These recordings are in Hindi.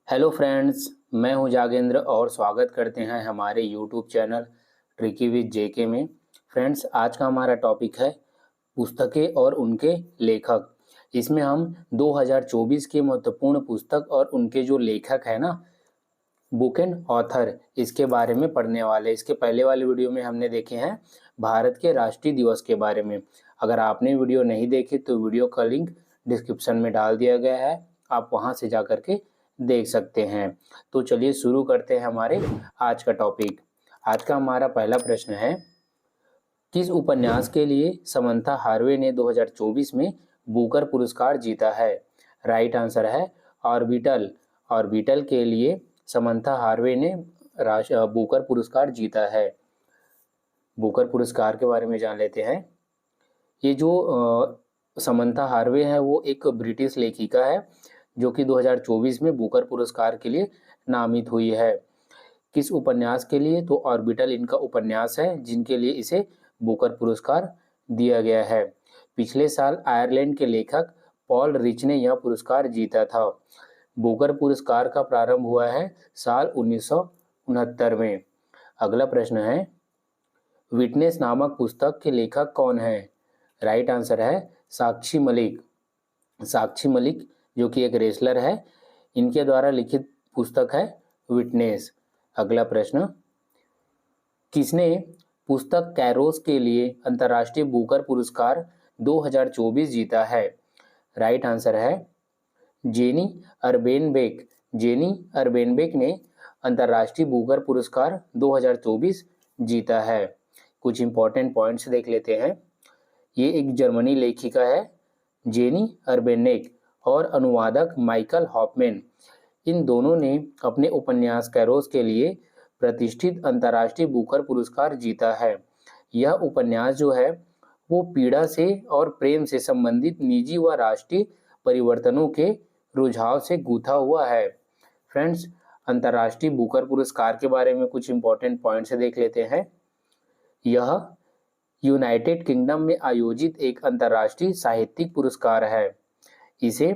हेलो फ्रेंड्स, मैं हूं जागेंद्र और स्वागत करते हैं हमारे यूट्यूब चैनल ट्रिकी विद जेके में। फ्रेंड्स, आज का हमारा टॉपिक है पुस्तकें और उनके लेखक। इसमें हम 2024 के महत्वपूर्ण पुस्तक और उनके जो लेखक हैं ना, बुक एंड ऑथर, इसके बारे में पढ़ने वाले। इसके पहले वाले वीडियो में हमने देखे हैं भारत के राष्ट्रीय दिवस के बारे में। अगर आपने वीडियो नहीं देखे तो वीडियो का लिंक डिस्क्रिप्शन में डाल दिया गया है, आप वहां से जा करके देख सकते हैं। तो चलिए शुरू करते हैं हमारे आज का टॉपिक। आज का हमारा पहला प्रश्न है, किस उपन्यास के लिए समंथा हार्वे ने 2024 में बुकर पुरस्कार जीता है? राइट आंसर है ऑर्बिटल। ऑर्बिटल के लिए समंथा हार्वे ने बुकर पुरस्कार जीता है। बुकर पुरस्कार के बारे में जान लेते हैं। ये जो समंथा हार्वे है वो एक ब्रिटिश लेखिका है जो कि 2024 में बुकर पुरस्कार के लिए नामित हुई है। किस उपन्यास के लिए? तो ऑर्बिटल इनका उपन्यास है जिनके लिए इसे बुकर पुरस्कार दिया गया है। पिछले साल आयरलैंड के लेखक पॉल रिच ने यह पुरस्कार जीता था। बुकर पुरस्कार का प्रारंभ हुआ है साल 1969 में। अगला प्रश्न है, विटनेस नामक पुस्तक के लेखक कौन है? राइट आंसर है साक्षी मलिक। साक्षी मलिक जो कि एक रेसलर है, इनके द्वारा लिखित पुस्तक है विटनेस। अगला प्रश्न, किसने पुस्तक कैरोस के लिए अंतर्राष्ट्रीय बुकर पुरस्कार 2024 जीता है? राइट आंसर है जेनी अर्बेनबेक। जेनी अर्बेनबेक ने अंतर्राष्ट्रीय बुकर पुरस्कार 2024 जीता है। कुछ इंपॉर्टेंट पॉइंट्स देख लेते हैं। ये एक जर्मनी लेखिका है जेनी अर्बेनेक और अनुवादक माइकल हॉफमैन। इन दोनों ने अपने उपन्यास कैरोस के लिए प्रतिष्ठित अंतर्राष्ट्रीय बुकर पुरस्कार जीता है। यह उपन्यास जो है वो पीड़ा से और प्रेम से संबंधित निजी व राष्ट्रीय परिवर्तनों के रुझाव से गूंथा हुआ है। फ्रेंड्स, अंतर्राष्ट्रीय बुकर पुरस्कार के बारे में कुछ इंपॉर्टेंट पॉइंट्स देख लेते हैं। यह यूनाइटेड किंगडम में आयोजित एक अंतर्राष्ट्रीय साहित्यिक पुरस्कार है। इसे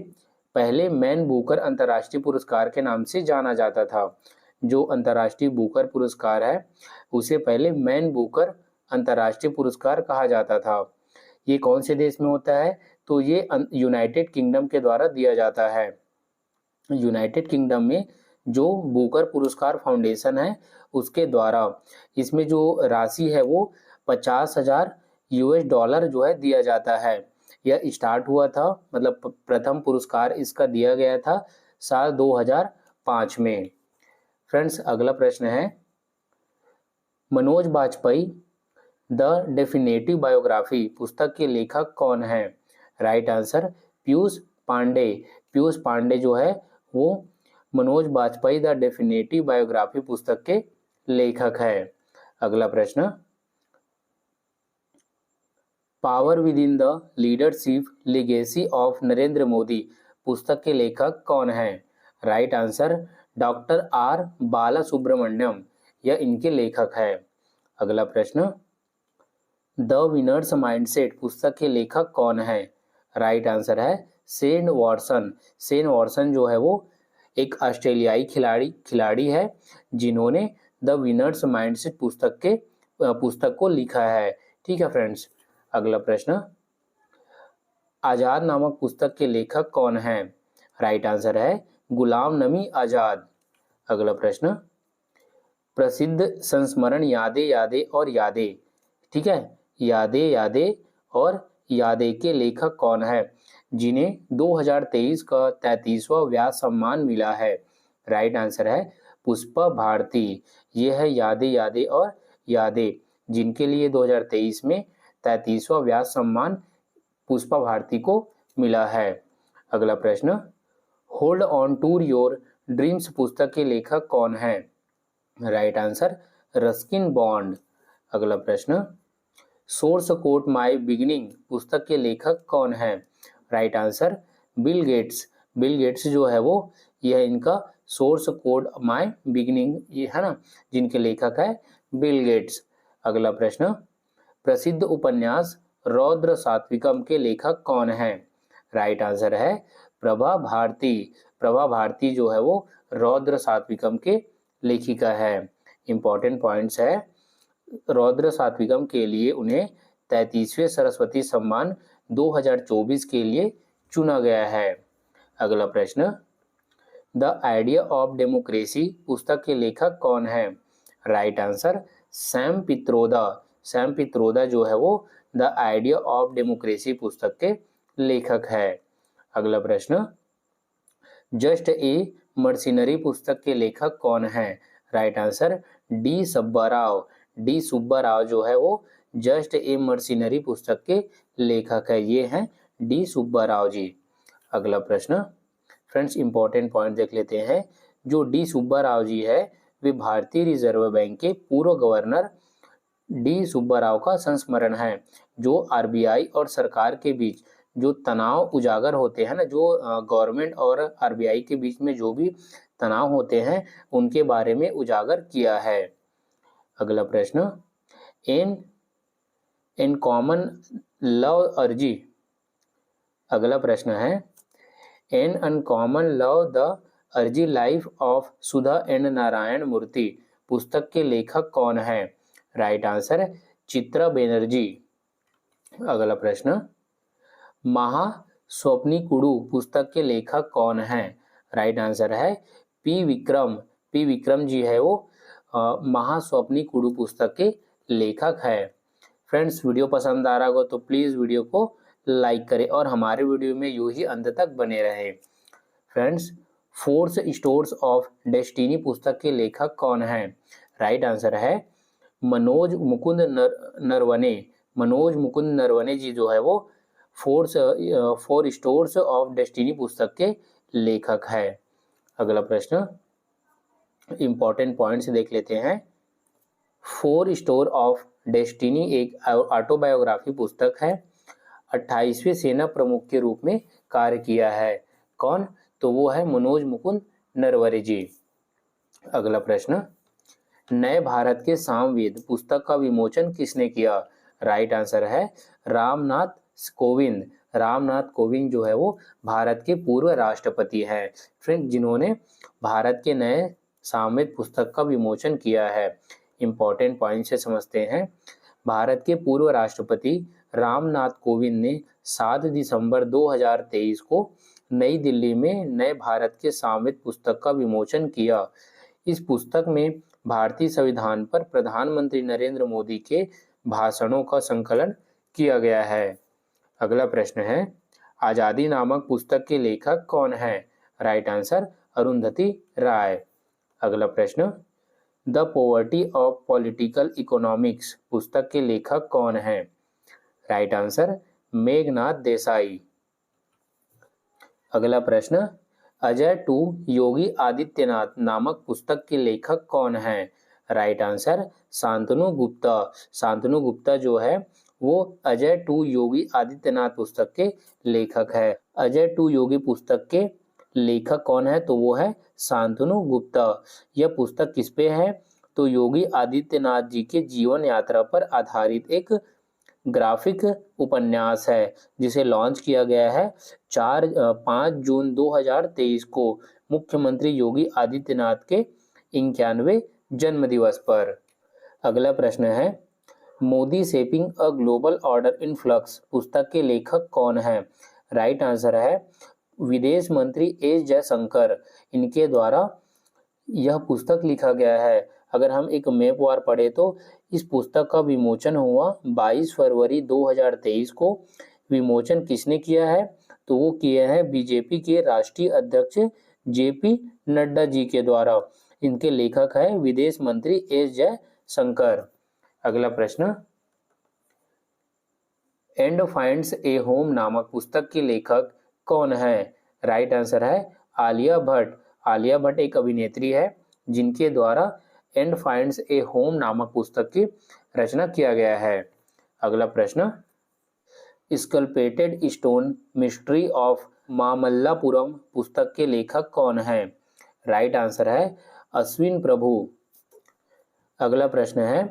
पहले मैन बुकर अंतर्राष्ट्रीय पुरस्कार के नाम से जाना जाता था। जो अंतर्राष्ट्रीय बुकर पुरस्कार है उसे पहले मैन बुकर अंतर्राष्ट्रीय पुरस्कार कहा जाता था। ये कौन से देश में होता है? तो ये यूनाइटेड किंगडम के द्वारा दिया जाता है। यूनाइटेड किंगडम में जो बुकर पुरस्कार फाउंडेशन है उसके द्वारा इसमें जो राशि है वो 50,000 US डॉलर जो है दिया जाता है। यह स्टार्ट हुआ था, मतलब प्रथम पुरस्कार इसका दिया गया था साल 2005 में। फ्रेंड्स, अगला प्रश्न है, Manoj Bajpayee the definitive biography पुस्तक के लेखक कौन है? Right answer Piyush Pandey. पीयूष पांडे जो है वो Manoj Bajpayee the definitive biography पुस्तक के लेखक है। अगला प्रश्न, power within the leadership legacy of Narendra Modi पुस्तक के लेखक कौन है? Right answer doctor R Bala Subramaniam, यह इनके लेखक है। अगला प्रश्न, द विनर्स माइंडसेट पुस्तक के लेखक कौन है? राइट आंसर है शेन वॉटसन। शेन वॉटसन जो है वो एक ऑस्ट्रेलियाई खिलाड़ी है जिन्होंने द विनर्स माइंडसेट पुस्तक को लिखा है। ठीक है फ्रेंड्स। अगला प्रश्न, आजाद नामक पुस्तक के लेखक कौन है? राइट आंसर है गुलाम नबी आजाद। अगला प्रश्न, प्रसिद्ध संस्मरण यादें यादें और यादें, ठीक है, यादें यादें और यादें के लेखक कौन है जिन्हें 2023 का 33वां व्यास सम्मान मिला है? राइट आंसर है पुष्पा भारती। ये है यादें यादें और यादें जिनके लिए 2023 में 33वां व्यास सम्मान पुष्पा भारती को मिला है। अगला प्रश्न, hold on to your dreams पुस्तक के लेखक कौन है? Right answer Ruskin Bond. अगला प्रश्न, सोर्स कोड माय बिगिनिंग पुस्तक के लेखक कौन है? Right answer Bill Gates. Bill Gates जो है वो यह इनका सोर्स कोड माय बिगिनिंग ये है ना, जिनके लेखक है बिल गेट्स। अगला प्रश्न, प्रसिद्ध उपन्यास रौद्र सात्विकम के लेखक कौन है? राइट आंसर है प्रभा भारती। प्रभा भारती जो है वो रौद्र सात्विकम के लेखिका है। इंपॉर्टेंट पॉइंट्स है, रौद्र सात्विकम के लिए उन्हें 33वें सरस्वती सम्मान 2024 के लिए चुना गया है। अगला प्रश्न, द आइडिया ऑफ डेमोक्रेसी पुस्तक के लेखक कौन है? Right answer Sam Pitroda. Sam Pitroda जो है वो द आइडिया ऑफ डेमोक्रेसी पुस्तक के लेखक है। अगला प्रश्न, जस्ट ए मर्सिनरी पुस्तक के लेखक कौन है? Right answer D Subba Rao. D Subba Rao जो है वो जस्ट ए मर्सिनरी पुस्तक के लेखक है। ये हैं डी सुब्बा राव जी। अगला प्रश्न, फ्रेंड्स इंपॉर्टेंट पॉइंट देख लेते हैं। जो डी सुब्बा राव जी है वे भारतीय रिजर्व बैंक के पूर्व गवर्नर डी सुब्बा राव का संस्मरण है। जो आरबीआई और सरकार के बीच जो तनाव उजागर होते हैं ना, जो गवर्नमेंट और आरबीआई के बीच में जो भी तनाव होते हैं उनके बारे में उजागर किया है। अगला प्रश्न, इन कॉमन लव अर्जी। अगला प्रश्न है, an uncommon love the early life of Sudha and Narayan Murthy पुस्तक के लेखक कौन है? Right answer Chitra Banerjee. अगला प्रश्न, महास्वप्निकुडु पुस्तक के लेखक कौन है? राइट आंसर है पी विक्रम। पी विक्रम जी है वो महास्वप्निकुडु पुस्तक के लेखक है। फ्रेंड्स वीडियो पसंद आ रहा हो तो प्लीज़ वीडियो को लाइक करें और हमारे वीडियो में यूं ही अंत तक बने रहे। Friends, force stores of destiny पुस्तक के लेखक कौन है? राइट आंसर है मनोज मुकुंद नरवने। मनोज मुकुंद नरवने जी जो है वो फोर स्टोर्स ऑफ डेस्टिनी पुस्तक के लेखक है। अगला प्रश्न, इंपॉर्टेंट पॉइंट्स देख लेते हैं। फोर स्टोर ऑफ डेस्टिनी एक ऑटोबायोग्राफी पुस्तक है। 28वें सेना प्रमुख के रूप में कार्य किया है। कौन? तो वो है मनोज मुकुंद नरवरे जी। अगला प्रश्न, नए भारत के सामवेद पुस्तक का विमोचन किसने किया? राइट आंसर है रामनाथ कोविंद। रामनाथ कोविंद जो है वो भारत के पूर्व राष्ट्रपति हैं फ्रेंड, जिन्होंने भारत के नए सामवेद पुस्तक का विमोचन किया है। इंपॉर्टेंट पॉइंट से समझते हैं। भारत के पूर्व राष्ट्रपति रामनाथ कोविंद ने 7 दिसंबर 2023 को नई दिल्ली में नए भारत के सामवेद पुस्तक का विमोचन किया। इस पुस्तक में भारतीय संविधान पर प्रधानमंत्री नरेंद्र मोदी के भाषणों का संकलन किया गया है। अगला प्रश्न है, आज़ादी नामक पुस्तक के लेखक कौन है? राइट आंसर अरुंधति राय। अगला प्रश्न, the poverty of political economics पुस्तक के लेखक कौन है? Right answer Meghnath Desai. अगला प्रश्न, अजय टू योगी आदित्यनाथ नामक पुस्तक के लेखक कौन है? Right answer Shantanu Gupta. शांतनु गुप्ता जो है वो अजय टू योगी आदित्यनाथ पुस्तक के लेखक है। अजय टू योगी पुस्तक के लेखक कौन है? तो वो है शांतनु गुप्ता। यह पुस्तक किस पे है? तो योगी आदित्यनाथ जी के जीवन यात्रा पर आधारित एक ग्राफिक उपन्यास है, जिसे लॉन्च किया गया है 5 जून 2023 को मुख्यमंत्री योगी आदित्यनाथ के 91वें जन्मदिवस पर। अगला प्रश्न है, Modi shaping a global order in flux पुस्तक के लेखक कौन है? राइट आंसर है विदेश मंत्री एस जयशंकर। इनके द्वारा यह पुस्तक लिखा गया है। अगर हम एक मैप वार पढ़े तो इस पुस्तक का विमोचन हुआ 22 फरवरी 2023 को। विमोचन किसने किया है? तो वो किए हैं बीजेपी के राष्ट्रीय अध्यक्ष जेपी नड्डा जी के द्वारा। इनके लेखक है विदेश मंत्री एस जयशंकर। अगला प्रश्न, एंड फाइंड्स ए होम नामक पुस्तक के लेखक कौन है? राइट आंसर है आलिया भट्ट। आलिया भट्ट एक अभिनेत्री है जिनके द्वारा एंड फाइंड्स ए होम नामक पुस्तक की रचना किया गया है। अगला प्रश्न, स्कल्पेटेड स्टोन मिस्ट्री ऑफ मामल्लापुरम पुस्तक के लेखक कौन है? राइट आंसर है अश्विन प्रभु। अगला प्रश्न है,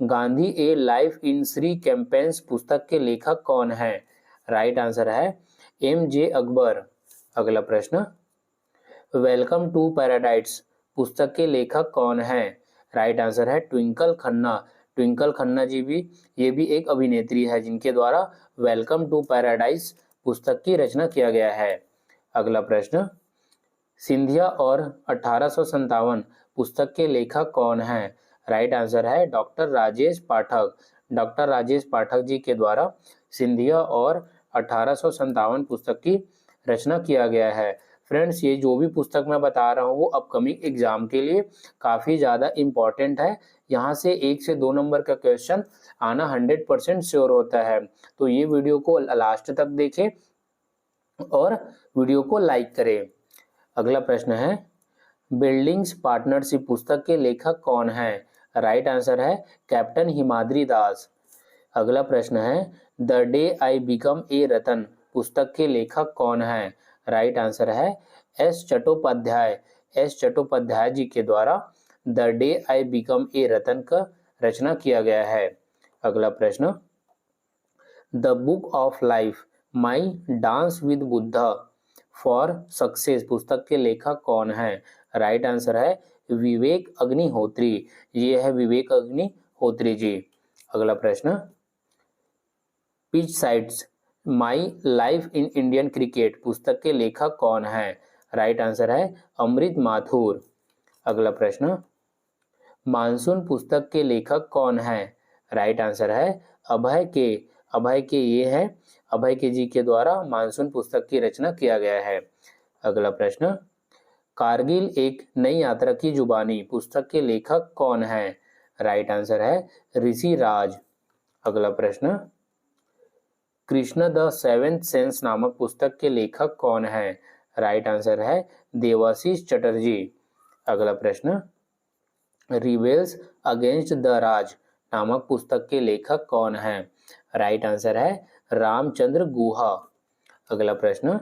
गांधी ए लाइफ इन श्री कैंपेन्स पुस्तक के लेखक कौन है? राइट आंसर है एम जे अकबर। अगला प्रश्न, वेलकम टू पैराडाइज पुस्तक के लेखक कौन हैं? राइट आंसर है ट्विंकल खन्ना। ट्विंकल खन्ना जी भी ये भी एक अभिनेत्री है जिनके द्वारा वेलकम टू पैराडाइज पुस्तक की रचना किया गया है। अगला प्रश्न, सिंधिया और 1857 पुस्तक के लेखक कौन हैं? राइट आंसर है डॉक्टर राजेश पाठक। डॉक्टर राजेश पाठक जी के द्वारा सिंधिया और 1857 पुस्तक की रचना किया गया है। फ्रेंड्स, ये जो भी पुस्तक मैं बता रहा हूँ वो अपकमिंग एग्जाम के लिए काफ़ी ज़्यादा इम्पॉर्टेंट है। यहाँ से 1 से 2 नंबर का क्वेश्चन आना 100% श्योर होता है। तो ये वीडियो को लास्ट तक देखें और वीडियो को लाइक करें। अगला प्रश्न है, बिल्डिंग्स पार्टनरशिप पुस्तक के लेखक कौन हैं? राइट आंसर है कैप्टन हिमाद्री दास। अगला प्रश्न है, the day I become a Ratan पुस्तक के लेखक कौन हैं? राइट आंसर है एस चट्टोपाध्याय। एस चट्टोपाध्याय जी के द्वारा the day I become a Ratan का रचना किया गया है। अगला प्रश्न, the book of life my dance with Buddha for success पुस्तक के लेखक कौन हैं? राइट आंसर है विवेक अग्निहोत्री। ये है विवेक अग्निहोत्री जी। अगला प्रश्न, pitch sides my life in Indian cricket पुस्तक के लेखक कौन हैं? राइट आंसर है अमृत माथुर। अगला प्रश्न, मानसून पुस्तक के लेखक कौन हैं? राइट आंसर है अभय के। अभय के ये है अभय के जी के द्वारा मानसून पुस्तक की रचना किया गया है। अगला प्रश्न, कारगिल एक नई यात्रा की जुबानी पुस्तक के लेखक कौन हैं? राइट आंसर है ऋषि राज। अगला प्रश्न, कृष्ण द सेवेंथ सेंस नामक पुस्तक के लेखक कौन हैं? राइट आंसर है देवाशीष चटर्जी। अगला प्रश्न, रिबेल्स अगेंस्ट द राज नामक पुस्तक के लेखक कौन हैं? राइट आंसर है रामचंद्र गुहा। अगला प्रश्न,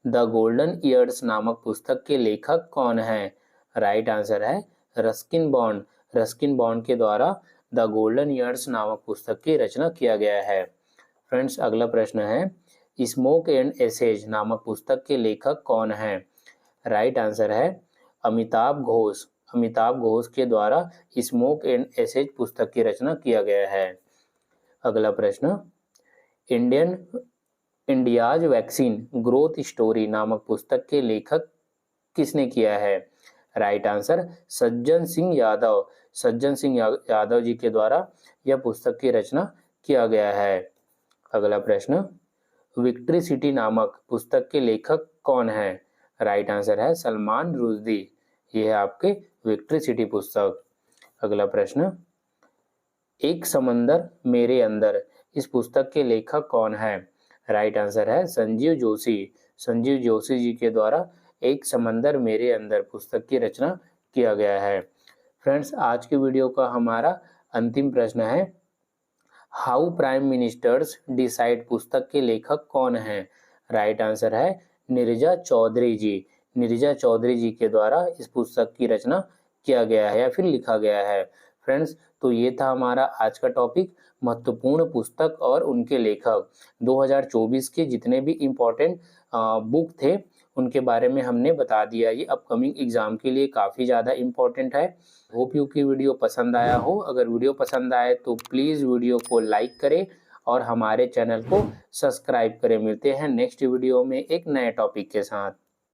द गोल्डन ईयर्स नामक पुस्तक के लेखक कौन हैं? राइट आंसर है रस्किन बॉन्ड। रस्किन बॉन्ड के द्वारा द गोल्डन ईयर्स नामक पुस्तक की रचना किया गया है। फ्रेंड्स, अगला प्रश्न है, स्मोक एंड एसेज नामक पुस्तक के लेखक कौन हैं? राइट आंसर है अमिताभ घोष। अमिताभ घोष के द्वारा स्मोक एंड एसेज पुस्तक की रचना किया गया है। अगला प्रश्न, इंडियाज वैक्सीन ग्रोथ स्टोरी नामक पुस्तक के लेखक किसने किया है? Right answer Sajjan Singh Yadav. सज्जन सिंह यादव जी के द्वारा यह पुस्तक की रचना किया गया है। अगला प्रश्न, विक्ट्री सिटी नामक पुस्तक के लेखक कौन है? राइट आंसर है सलमान रुश्दी। यह है आपके विक्ट्री सिटी पुस्तक। अगला प्रश्न, एक समंदर मेरे अंदर इस पुस्तक के लेखक कौन है? राइट आंसर है संजीव जोशी। संजीव जोशी जी के द्वारा एक समंदर मेरे अंदर पुस्तक की रचना किया गया है। फ्रेंड्स, आज के वीडियो का हमारा अंतिम प्रश्न है, हाउ प्राइम मिनिस्टर्स डिसाइड पुस्तक के लेखक कौन हैं? राइट आंसर है नीरजा चौधरी जी। नीरजा चौधरी जी के द्वारा इस पुस्तक की रचना किया गया है या फिर लिखा गया है। फ्रेंड्स, तो ये था हमारा आज का टॉपिक, महत्वपूर्ण पुस्तक और उनके लेखक। 2024 के जितने भी इम्पोर्टेंट बुक थे उनके बारे में हमने बता दिया। ये अपकमिंग एग्जाम के लिए काफ़ी ज़्यादा इम्पोर्टेंट है। होप यू की वीडियो पसंद आया हो। अगर वीडियो पसंद आए तो प्लीज़ वीडियो को लाइक करें और हमारे चैनल को सब्सक्राइब करें। मिलते हैं नेक्स्ट वीडियो में एक नए टॉपिक के साथ।